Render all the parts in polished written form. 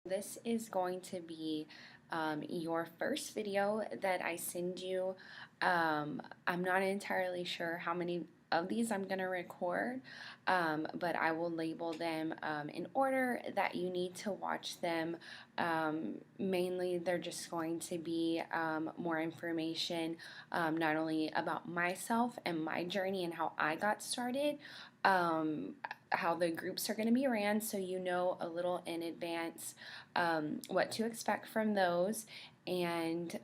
This is going to be your first video that I send you. I'm not entirely sure how many of these I'm going to record, but I will label them in order that you need to watch them. Mainly, they're just going to be more information, not only about myself and my journey and how I got started, um, how the groups are going to be ran, so you know a little in advance what to expect from those, and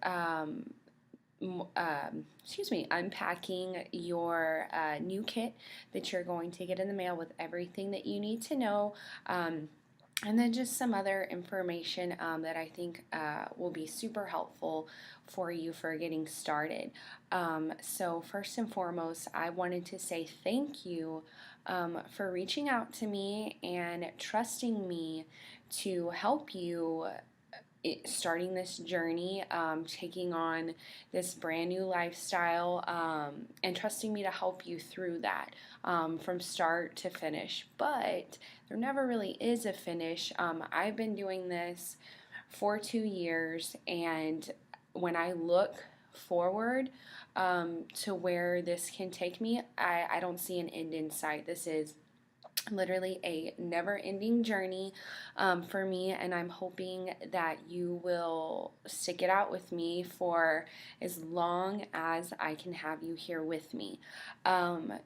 unpacking your new kit that you're going to get in the mail with everything that you need to know. And then just some other information that I think will be super helpful for you for getting started. So, first and foremost, I wanted to say thank you for reaching out to me and trusting me to help you starting this journey, taking on this brand new lifestyle, and trusting me to help you through that from start to finish. But there never really is a finish. I've been doing this for 2 years, and when I look forward to where this can take me, I don't see an end in sight. This is literally a never ending journey for me, and I'm hoping that you will stick it out with me for as long as I can have you here with me.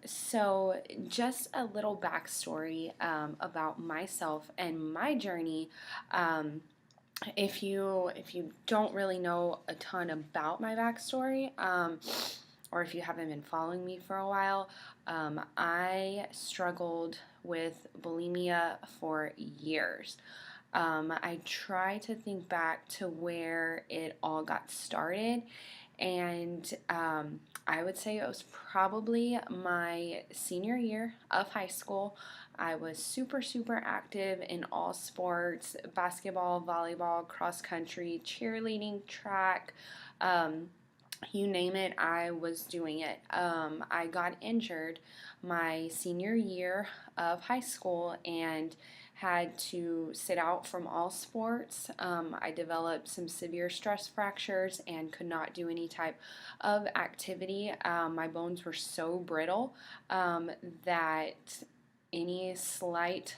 So, just a little backstory about myself and my journey. If you don't really know a ton about my backstory, or if you haven't been following me for a while, I struggled with bulimia for years. I try to think back to where it all got started, and I would say it was probably my senior year of high school. I was super, super active in all sports: basketball, volleyball, cross country, cheerleading, track. You name it, I was doing it. I got injured my senior year of high school and had to sit out from all sports. I developed some severe stress fractures and could not do any type of activity. My bones were so brittle that any slight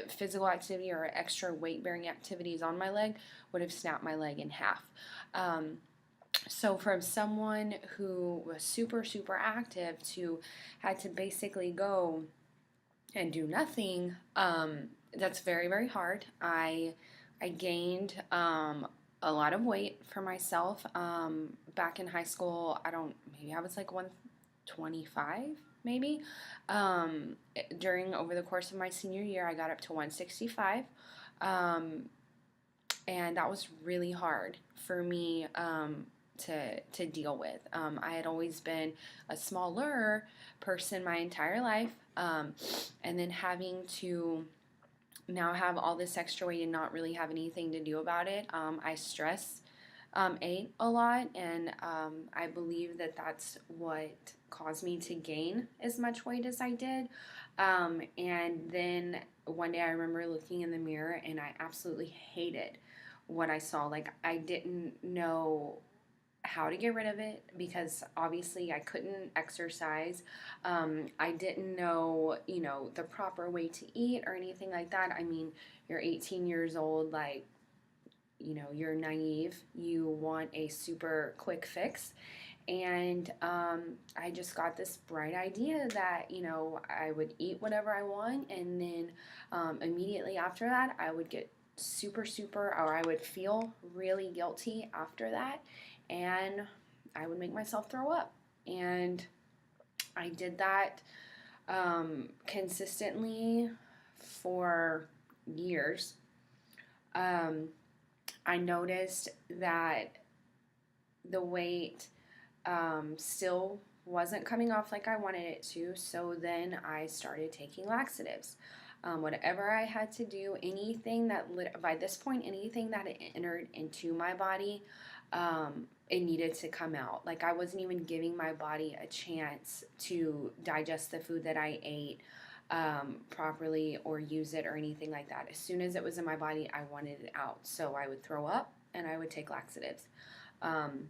physical activity or extra weight bearing activities on my leg would have snapped my leg in half. So from someone who was super, super active to had to basically go and do nothing, that's very, very hard. I gained a lot of weight for myself. Back in high school, maybe I was like 125, maybe. Over the course of my senior year, I got up to 165. And that was really hard for me to deal with. I had always been a smaller person my entire life, and then having to now have all this extra weight and not really have anything to do about it. I stress ate a lot, and I believe that that's what caused me to gain as much weight as I did. And then one day I remember looking in the mirror and I absolutely hated what I saw. Like, I didn't know how to get rid of it because obviously I couldn't exercise. I didn't know, the proper way to eat or anything like that. I mean, you're 18 years old, like, you're naive. You want a super quick fix. And I just got this bright idea that, I would eat whatever I want, and then immediately after that, I would get super, super, or I would feel really guilty after that, and I would make myself throw up. And I did that consistently for years. I noticed that the weight still wasn't coming off like I wanted it to, so then I started taking laxatives. Whatever I had to do, by this point, anything that entered into my body, it needed to come out. Like, I wasn't even giving my body a chance to digest the food that I ate. properly or use it or anything like that. As soon as it was in my body, I wanted it out. So I would throw up and I would take laxatives. Um,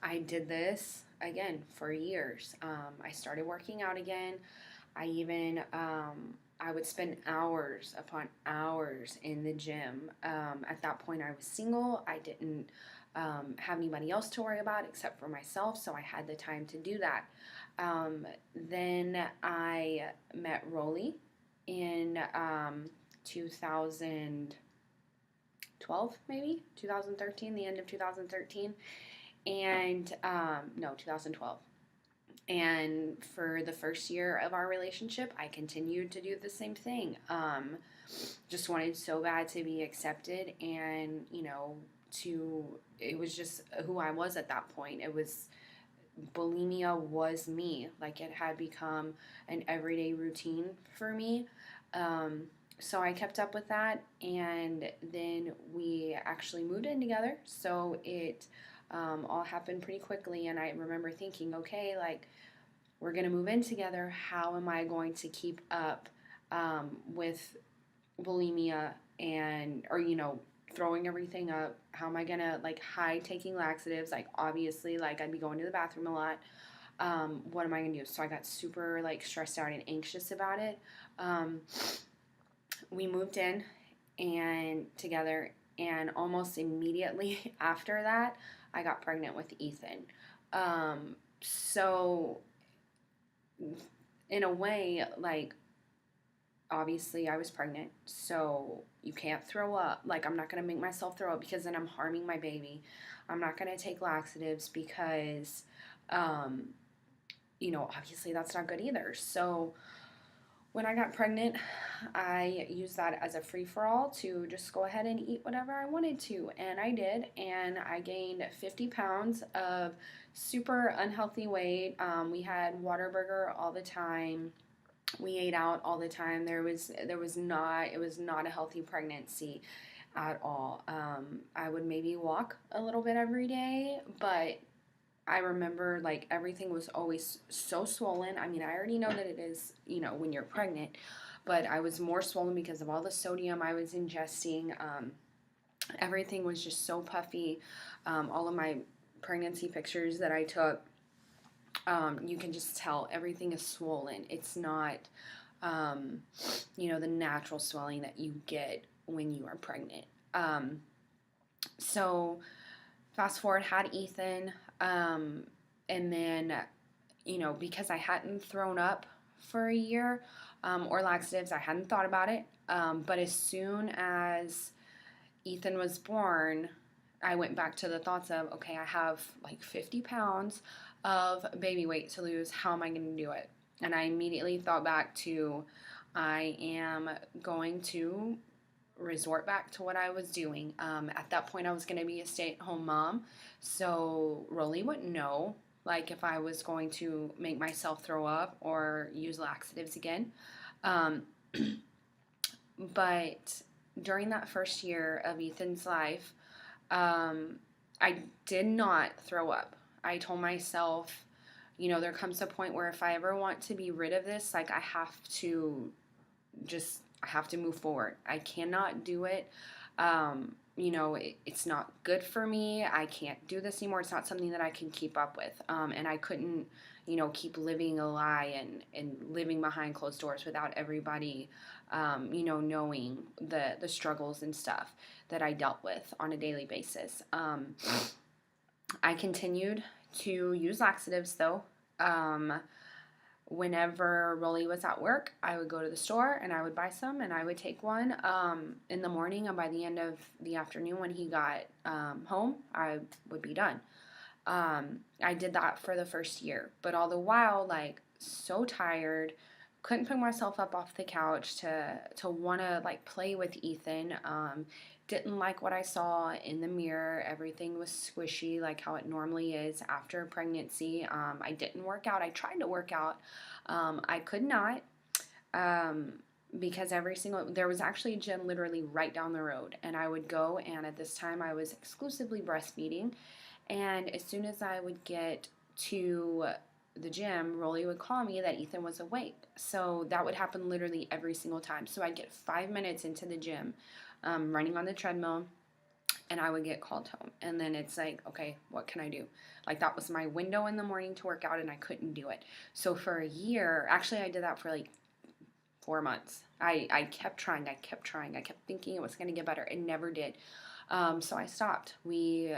I did this again for years. I started working out again. I even I would spend hours upon hours in the gym. At that point, I was single. I didn't have anybody else to worry about except for myself, so I had the time to do that. Then I met Rolly in 2012, maybe 2013, the end of 2013, and no, 2012. And for the first year of our relationship, I continued to do the same thing. Just wanted so bad to be accepted, and it was just who I was at that point. It was bulimia was me. Like it had become an everyday routine for me. So I kept up with that, and then we actually moved in together. So it all happened pretty quickly, and I remember thinking, okay, like we're gonna move in together. How am I going to keep up with bulimia or throwing everything up? How am I gonna like hide taking laxatives? Like obviously, like I'd be going to the bathroom a lot. What am I gonna do? So I got super like stressed out and anxious about it. Um, we moved in and together, and almost immediately after that, I got pregnant with Ethan. So in a way, like obviously I was pregnant, so you can't throw up. Like I'm not gonna make myself throw up because then I'm harming my baby. I'm not gonna take laxatives because, um, obviously that's not good either. So when I got pregnant, I used that as a free for all to just go ahead and eat whatever I wanted to. And I did. And I gained 50 pounds of super unhealthy weight. We had Whataburger all the time. We ate out all the time. It was not a healthy pregnancy at all. I would maybe walk a little bit every day, but I remember like everything was always so swollen. I mean, I already know that it is, when you're pregnant, but I was more swollen because of all the sodium I was ingesting. Everything was just so puffy. All of my pregnancy pictures that I took, you can just tell everything is swollen. It's not, the natural swelling that you get when you are pregnant. So fast forward, had Ethan, and then, because I hadn't thrown up for a year, or laxatives, I hadn't thought about it. But as soon as Ethan was born, I went back to the thoughts of, okay, I have like 50 pounds of baby weight to lose. How am I going to do it? And I immediately thought back to, I am going to resort back to what I was doing. At that point, I was going to be a stay-at-home mom, so Rolly wouldn't know, like, if I was going to make myself throw up or use laxatives again. Um, but during that first year of Ethan's life, I did not throw up. I told myself, there comes a point where if I ever want to be rid of this, like, I have to move forward. I cannot do it. It's not good for me. I can't do this anymore. It's not something that I can keep up with. And I couldn't, keep living a lie and living behind closed doors without everybody, knowing the struggles and stuff that I dealt with on a daily basis. I continued to use laxatives though. Whenever Rolly was at work, I would go to the store and I would buy some and I would take one in the morning, and by the end of the afternoon when he got home, I would be done. I did that for the first year, but all the while, like, so tired, couldn't pick myself up off the couch to want to like play with Ethan. Didn't like what I saw in the mirror. Everything was squishy, like how it normally is after pregnancy. I didn't work out. I tried to work out. I could not, because there was actually a gym literally right down the road, and I would go, and at this time I was exclusively breastfeeding, and as soon as I would get to the gym, Rolly would call me that Ethan was awake. So that would happen literally every single time. So I'd get 5 minutes into the gym, running on the treadmill, and I would get called home. And then it's like, okay, what can I do? Like, that was my window in the morning to work out, and I couldn't do it. So for a year, actually, I did that for like 4 months. I kept trying. I kept thinking it was going to get better. It never did. So I stopped. We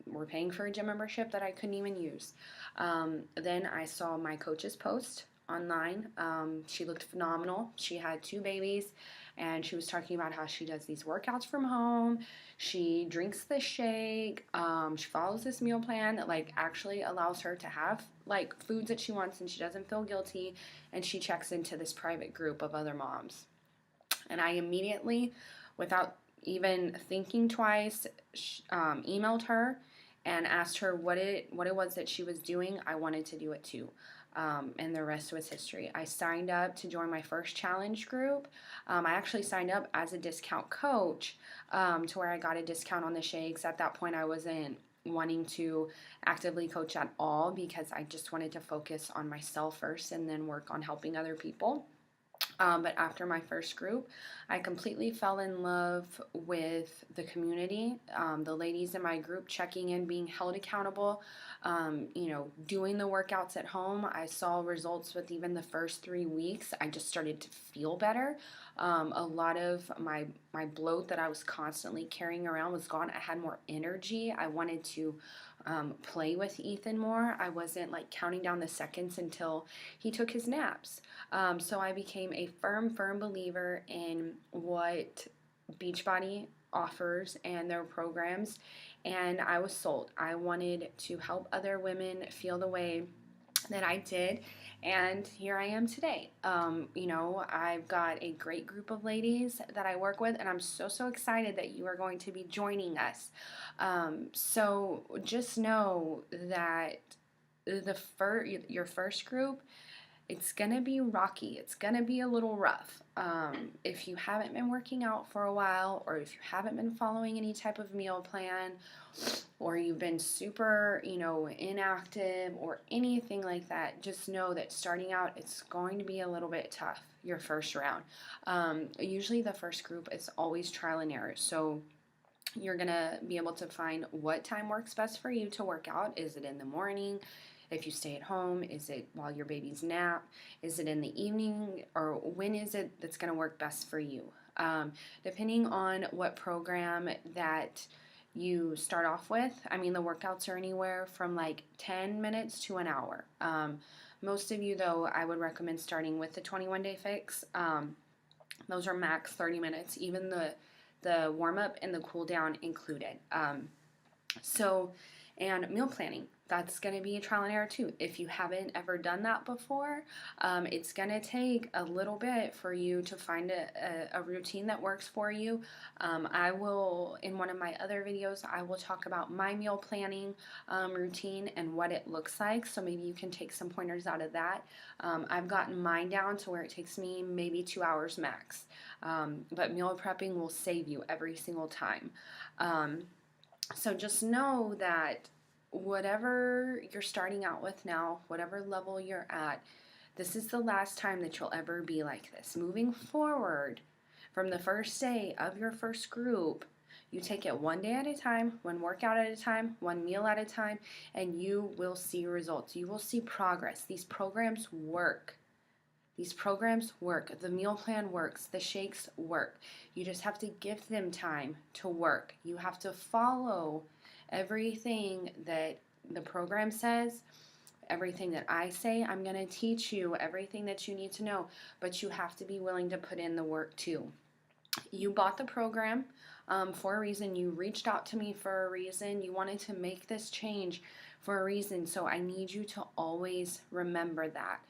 were paying for a gym membership that I couldn't even use. Then I saw my coach's post online. She looked phenomenal. She had 2 babies, and she was talking about how she does these workouts from home. She drinks the shake. She follows this meal plan that like actually allows her to have like foods that she wants, and she doesn't feel guilty. And she checks into this private group of other moms. And I immediately, without even thinking twice, emailed her and asked her what it was that she was doing. I wanted to do it too. And the rest was history. I signed up to join my first challenge group. I actually signed up as a discount coach, to where I got a discount on the shakes. At that point, I wasn't wanting to actively coach at all because I just wanted to focus on myself first and then work on helping other people. But after my first group, I completely fell in love with the community, the ladies in my group checking in, being held accountable, doing the workouts at home. I saw results with even the first 3 weeks. I just started to feel better. A lot of my bloat that I was constantly carrying around was gone. I had more energy. I wanted to play with Ethan more. I wasn't like counting down the seconds until he took his naps. So I became a firm believer in what Beachbody offers and their programs, and I was sold. I wanted to help other women feel the way that I did, and here I am today. I've got a great group of ladies that I work with, and I'm so excited that you are going to be joining us. So just know that your first group, it's gonna be rocky. It's gonna be a little rough. If you haven't been working out for a while, or if you haven't been following any type of meal plan, or you've been super, inactive or anything like that, just know that starting out, it's going to be a little bit tough your first round. Usually the first group is always trial and error. So you're gonna be able to find what time works best for you to work out. Is it in the morning? If you stay at home, is it while your baby's nap? Is it in the evening? Or when is it that's going to work best for you? Depending on what program that you start off with, I mean, the workouts are anywhere from like 10 minutes to an hour. Most of you, though, I would recommend starting with the 21-day fix. Those are max 30 minutes, even the warm-up and the cool-down included. And meal planning, that's going to be a trial and error too. If you haven't ever done that before, it's going to take a little bit for you to find a routine that works for you. I will, in one of my other videos, I will talk about my meal planning routine and what it looks like, so maybe you can take some pointers out of that. I've gotten mine down to where it takes me maybe 2 hours max, but meal prepping will save you every single time. So just know that whatever you're starting out with now, whatever level you're at, this is the last time that you'll ever be like this. Moving forward, from the first day of your first group, you take it one day at a time, one workout at a time, one meal at a time, and you will see results. You will see progress. These programs work. The meal plan works. The shakes work. You just have to give them time to work. You have to follow everything that the program says, everything that I say. I'm going to teach you everything that you need to know, but you have to be willing to put in the work too. You bought the program for a reason. You reached out to me for a reason. You wanted to make this change for a reason. So I need you to always remember that.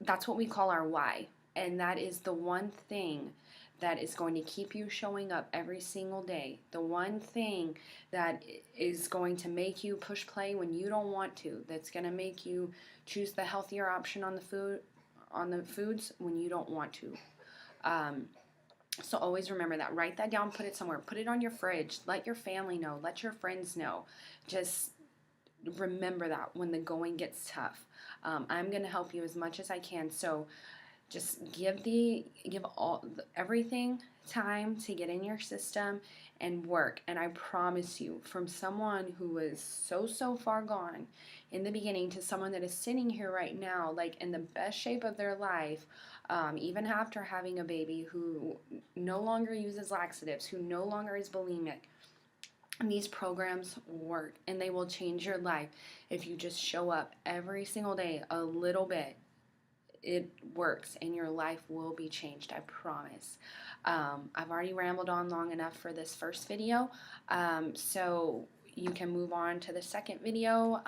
That's what we call our why, and that is the one thing that is going to keep you showing up every single day, the one thing that is going to make you push play when you don't want to, that's going to make you choose the healthier option on the foods when you don't want to. So always remember that. Write that down, put it somewhere, put it on your fridge, let your family know, let your friends know. Just remember that when the going gets tough. I'm going to help you as much as I can. So just give everything time to get in your system and work. And I promise you, from someone who was so far gone in the beginning to someone that is sitting here right now, like in the best shape of their life, even after having a baby, who no longer uses laxatives, who no longer is bulimic. These programs work, and they will change your life if you just show up every single day a little bit. It works, and your life will be changed, I promise. I've already rambled on long enough for this first video, so you can move on to the second video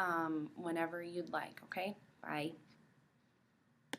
whenever you'd like. Okay, bye.